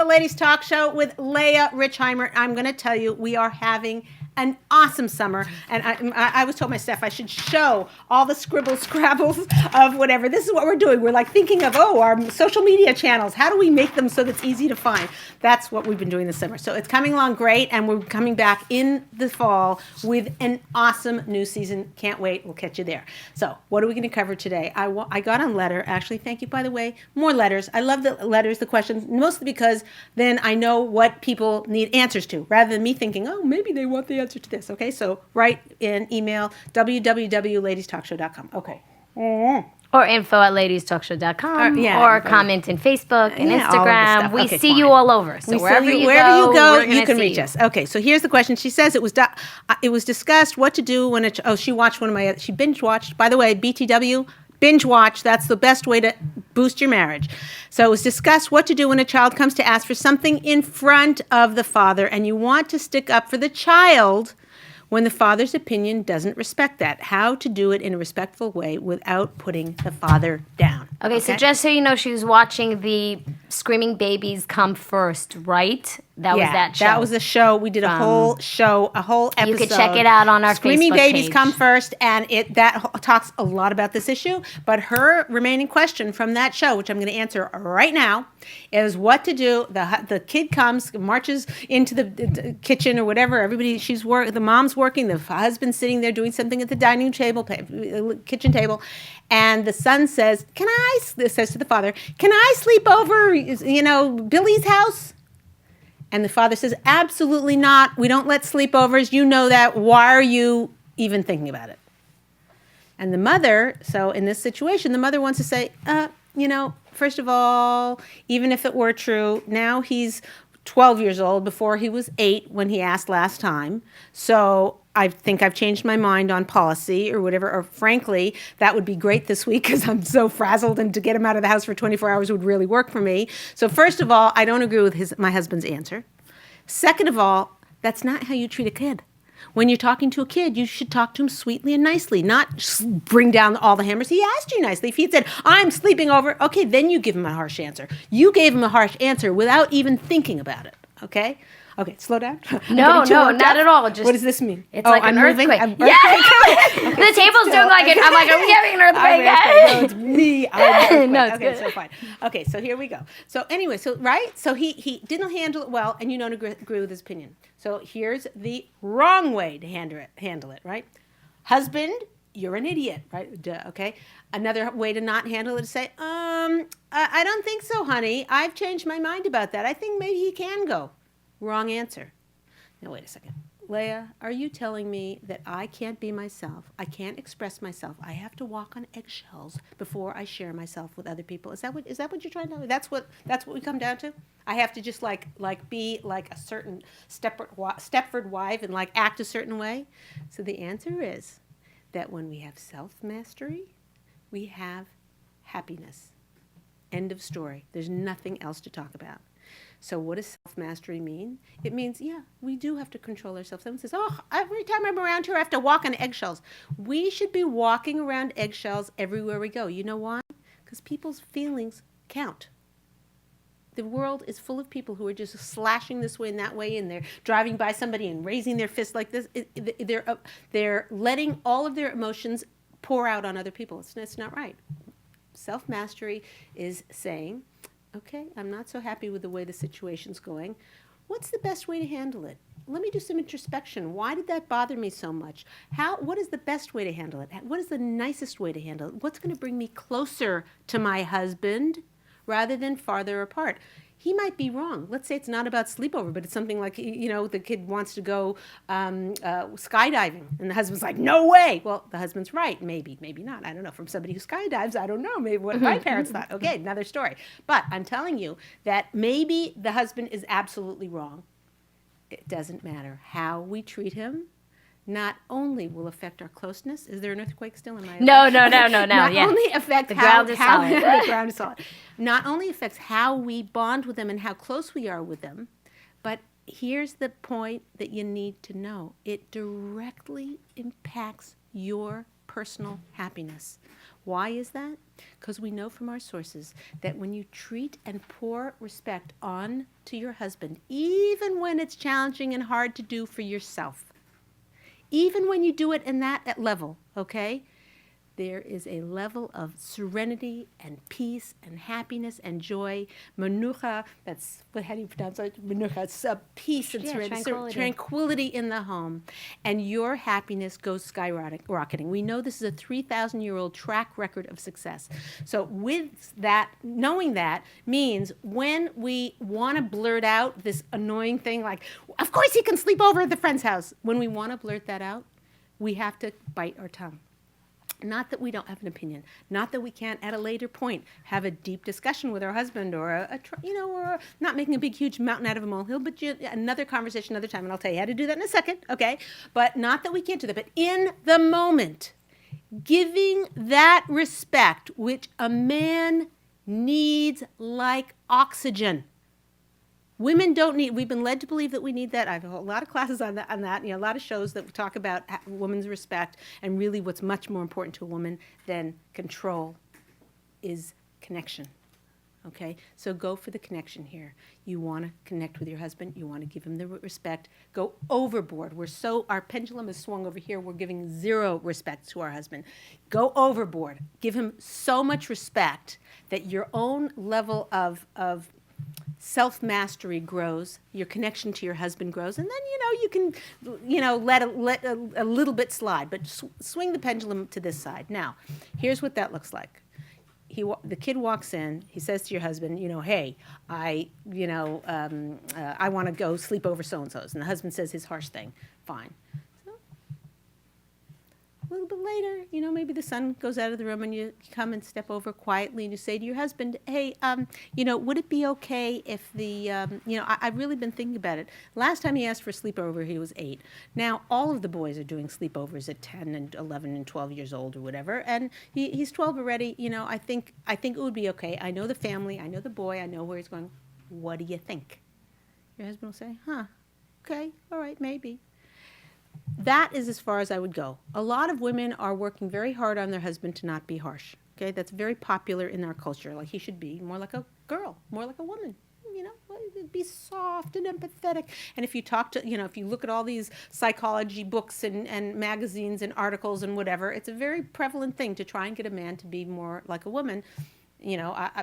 the Ladies Talk Show with Leah Richheimer. I'm going to tell you, we are having an awesome summer. And I was told my staff I should show all the scribbles, scrabbles of whatever. This is what we're doing. We're like thinking of, our social media channels. How do we make them so that it's easy to find? That's what we've been doing this summer. So it's coming along great. And we're coming back in the fall with an awesome new season. Can't wait. We'll catch you there. So what are we going to cover today? I got a letter. Actually, thank you, by the way. More letters. I love the letters, the questions, mostly because then I know what people need answers to, rather than me thinking, maybe they want the answer to this. Okay, so write in email, www.ladiestalkshow.com. Okay. Or info@ladiestalkshow.com. Or comment in Facebook and Yeah, Instagram. we see you all over. So wherever you go, you can reach us. Okay, so here's the question. She says it was discussed what to do when she watched she binge watched. By the way, BTW, binge watch. That's the best way to boost your marriage. So it was discussed what to do when a child comes to ask for something in front of the father, and you want to stick up for the child when the father's opinion doesn't respect that. How to do it in a respectful way without putting the father down. Okay, so just so you know, she was watching the Screaming Babies Come First, right? That was that show. That was a show. We did a whole episode. You could check it out on our Screaming Facebook Babies page. Come First, and that talks a lot about this issue. But her remaining question from that show, which I'm going to answer right now, is what to do. The kid comes, marches into the kitchen or whatever. The mom's working, the husband's sitting there doing something at the dining table, kitchen table, and the son says, says to the father, "Can I sleep over, Billy's house?" And the father says, "Absolutely not. We don't let sleepovers. You know that. Why are you even thinking about it?" And the mother, so in this situation, the mother wants to say, first of all, even if it were true, now he's 12 years old. Before he was 8 when he asked last time. So I think I've changed my mind on policy or whatever. Or frankly, that would be great this week because I'm so frazzled, and to get him out of the house for 24 hours would really work for me. So first of all, I don't agree with my husband's answer. Second of all, that's not how you treat a kid. When you're talking to a kid, you should talk to him sweetly and nicely, not just bring down all the hammers. He asked you nicely. If he had said, "I'm sleeping over," okay, then you give him a harsh answer. You gave him a harsh answer without even thinking about it, okay? Okay, slow down. No, not at all. What does this mean? It's like an earthquake. Yeah! The table's doing like it. I'm like, are we having an earthquake? No, it's me. No, it's okay, good. so fine. Okay, so here we go. So anyway, so he didn't handle it well, and you don't agree with his opinion. So here's the wrong way to handle it, right? Husband, you're an idiot, right? Duh, okay. Another way to not handle it is say, I don't think so, honey. I've changed my mind about that. I think maybe he can go. Wrong answer. Now, wait a second. Leah, are you telling me that I can't be myself? I can't express myself. I have to walk on eggshells before I share myself with other people. Is that what you're trying to do? That's what we come down to? I have to just like be like a certain Stepford wife and like act a certain way? So the answer is that when we have self-mastery, we have happiness. End of story. There's nothing else to talk about. So what does self-mastery mean? It means, we do have to control ourselves. Someone says, every time I'm around here, I have to walk on eggshells. We should be walking around eggshells everywhere we go. You know why? Because people's feelings count. The world is full of people who are just slashing this way and that way, and they're driving by somebody and raising their fist like this. They're letting all of their emotions pour out on other people. It's not right. Self-mastery is saying, okay, I'm not so happy with the way the situation's going. What's the best way to handle it? Let me do some introspection. Why did that bother me so much? What is the best way to handle it? What is the nicest way to handle it? What's going to bring me closer to my husband rather than farther apart? He might be wrong. Let's say it's not about sleepover, but it's something like, the kid wants to go skydiving, and the husband's like, "No way." Well, the husband's right. Maybe not. I don't know. From somebody who skydives, I don't know. Maybe what my parents thought. Okay, another story. But I'm telling you that maybe the husband is absolutely wrong. It doesn't matter. How we treat him not only will affect our closeness. Is there an earthquake still in my? No. Not only affect the ground is solid. The ground is solid. Not only affects how we bond with them and how close we are with them, but here's the point that you need to know. It directly impacts your personal happiness. Why is that? Because we know from our sources that when you treat and pour respect on to your husband, even when it's challenging and hard to do for yourself, even when you do it in that level, okay, there is a level of serenity and peace and happiness and joy. Menucha, how do you pronounce it? Menucha, it's peace and serenity, tranquility in the home. And your happiness goes skyrocketing. We know this is a 3,000-year-old track record of success. So with that, knowing that means when we want to blurt out this annoying thing like, of course he can sleep over at the friend's house. When we want to blurt that out, we have to bite our tongue. Not that we don't have an opinion. Not that we can't, at a later point, have a deep discussion with our husband, or or not making a big, huge mountain out of a molehill. But another conversation, another time, and I'll tell you how to do that in a second. Okay, but not that we can't do that. But in the moment, giving that respect, which a man needs like oxygen. Women don't need, we've been led to believe that we need that. I have a lot of classes on that, a lot of shows that talk about women's respect, and really what's much more important to a woman than control is connection. Okay? So go for the connection here. You want to connect with your husband. You want to give him the respect. Go overboard. Our pendulum is swung over here. We're giving zero respect to our husband. Go overboard. Give him so much respect that your own level of self-mastery grows, your connection to your husband grows, and then, you can, let a little bit slide, but swing the pendulum to this side. Now, here's what that looks like. The kid walks in, he says to your husband, hey, I want to go sleep over so-and-so's. And the husband says his harsh thing. Fine. A little bit later, maybe the son goes out of the room and you come and step over quietly and you say to your husband, hey, would it be okay if I've really been thinking about it. Last time he asked for a sleepover, he was 8. Now, all of the boys are doing sleepovers at 10 and 11 and 12 years old or whatever, and he's 12 already. I think it would be okay. I know the family, I know the boy, I know where he's going. What do you think? Your husband will say, okay, all right, maybe. That is as far as I would go. A lot of women are working very hard on their husband to not be harsh. Okay, that's very popular in our culture. Like he should be more like a girl, more like a woman. Be soft and empathetic. And if you talk to, if you look at all these psychology books and magazines and articles and whatever, it's a very prevalent thing to try and get a man to be more like a woman.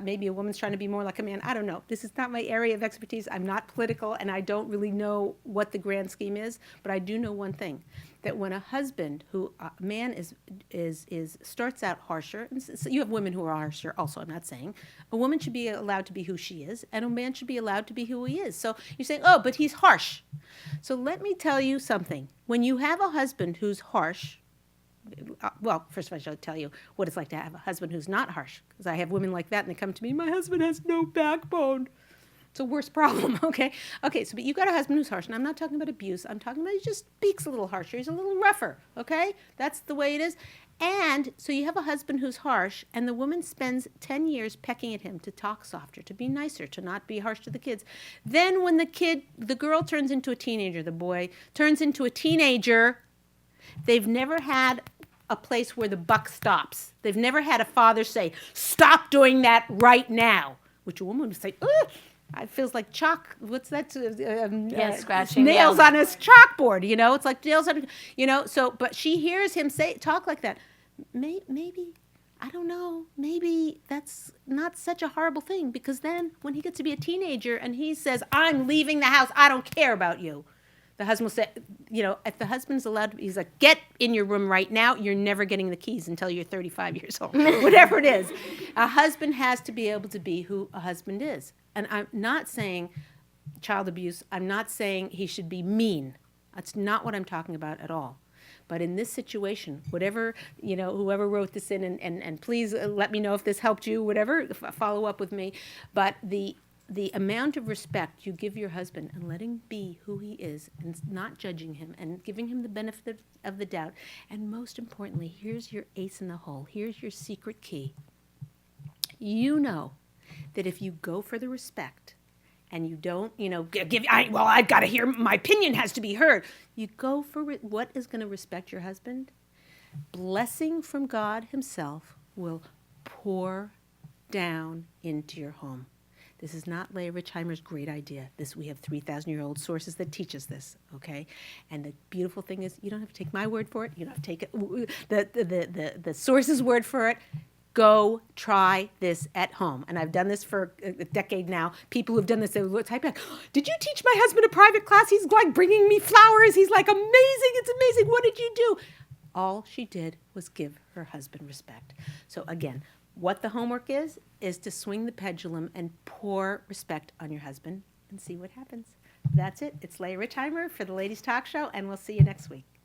Maybe a woman's trying to be more like a man. I don't know. This is not my area of expertise. I'm not political, and I don't really know what the grand scheme is. But I do know one thing: that when a husband, a man is starts out harsher, and so you have women who are harsher. Also, I'm not saying a woman should be allowed to be who she is, and a man should be allowed to be who he is. So you're saying, oh, but he's harsh. So let me tell you something. When you have a husband who's harsh. Well, first of all, I should tell you what it's like to have a husband who's not harsh. Because I have women like that, and they come to me, my husband has no backbone. It's a worse problem, okay? Okay, but you got a husband who's harsh, and I'm not talking about abuse. I'm talking about he just speaks a little harsher. He's a little rougher, okay? That's the way it is. And so you have a husband who's harsh, and the woman spends 10 years pecking at him to talk softer, to be nicer, to not be harsh to the kids. Then when the girl turns into a teenager, the boy turns into a teenager, they've never had a place where the buck stops. They've never had a father say, stop doing that right now, which a woman would say, ugh, it feels like chalk. What's that? Scratching nails on a chalkboard, It's like nails on, but she hears him talk like that. Maybe, I don't know, maybe that's not such a horrible thing, because then when he gets to be a teenager and he says, I'm leaving the house, I don't care about you. The husband will say, if the husband's allowed to, he's like, get in your room right now. You're never getting the keys until you're 35 years old, whatever it is. A husband has to be able to be who a husband is. And I'm not saying child abuse. I'm not saying he should be mean. That's not what I'm talking about at all. But in this situation, whoever wrote this in, and please let me know if this helped you, whatever, follow up with me. But the amount of respect you give your husband and letting him be who he is and not judging him and giving him the benefit of the doubt. And most importantly, here's your ace in the hole. Here's your secret key. You know that if you go for the respect and you don't, I've got to hear, my opinion has to be heard. You go for what is going to respect your husband? Blessing from God himself will pour down into your home. This is not Leah Richheimer's great idea. We have 3,000-year-old sources that teach us this, okay? And the beautiful thing is, you don't have to take my word for it. You don't have to take the source's word for it. Go try this at home. And I've done this for a decade now. People who've done this, they will type back, did you teach my husband a private class? He's like bringing me flowers. He's like, amazing. It's amazing. What did you do? All she did was give her husband respect. So again, what the homework is to swing the pendulum and pour respect on your husband and see what happens. That's it. It's Leah Richheimer for the Ladies Talk Show, and we'll see you next week.